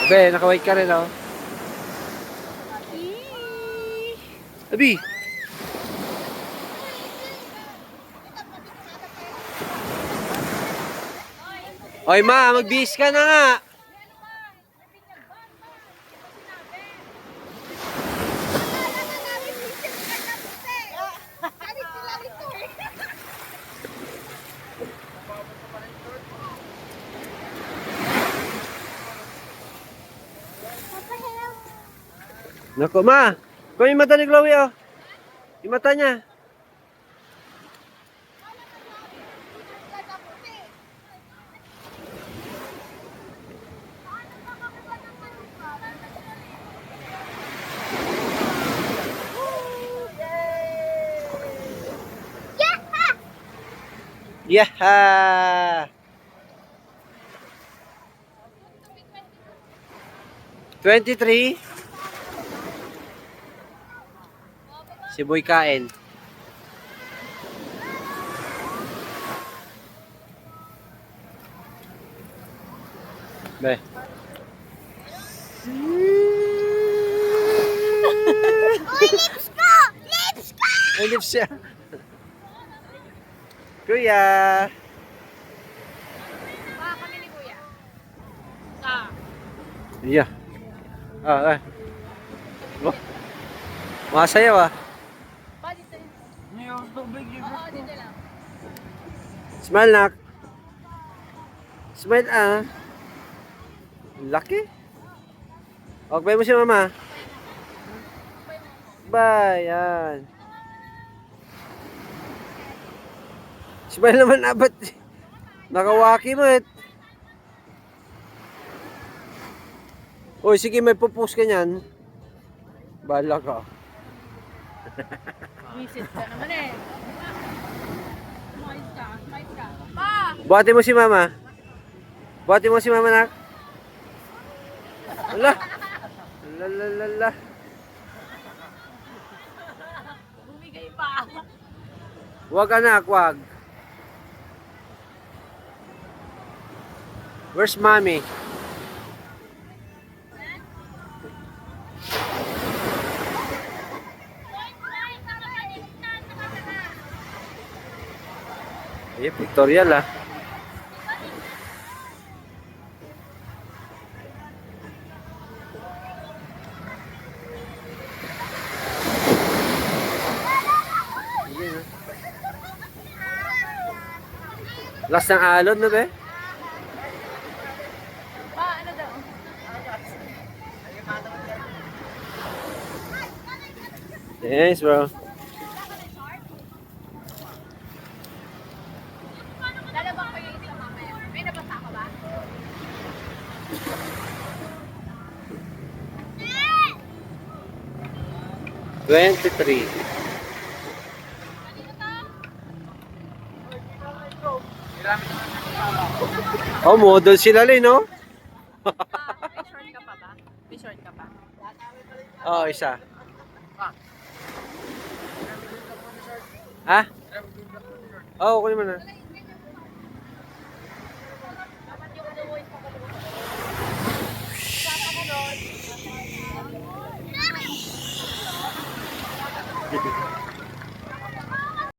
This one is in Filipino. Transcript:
Abe, naka-white ka rin, oh. Abi! Oy, ma, magbihis ka na nga. Naku, ma. Kung yung mata ni Chloe, oh. Yung mata niya. Yeah! 23. Si Boy kain. Be. Uy, lips ko! Lips ko! Ay, lips siya. Kuya. Baka kami ni Kuya. Ah. Yeah. Ah. Oh. Masayaw, ah. Ba, dito rin. Oo, dito lang. Smile, nak. Smile, ah. Laki. Okay mo si mama. Bye, yan. Smile naman, abat. Nakawaki mo, eh. Uy, sige, may pupus ka niyan. Bahala ka. Visit ka naman eh. Mais ka. Pa! Buhati mo si mama. Buhati mo si mama, nak. Ala. Lalalala. Bumigay pa. Wag, anak, wag. Where's mommy? Eh, pictorial, ah. Ayan, ah. Last ng alon, no, be? Pa, ano daw? Yes, bro. Lalabang ko yung isa mamaya. May nabasa ka ba? Eh! 23. Oh, model sila rin, no? May short ka pa ba? May short ka pa? Oh, isa. Ha? Oh, kunin mo na. Dapat yung the voice pa ko.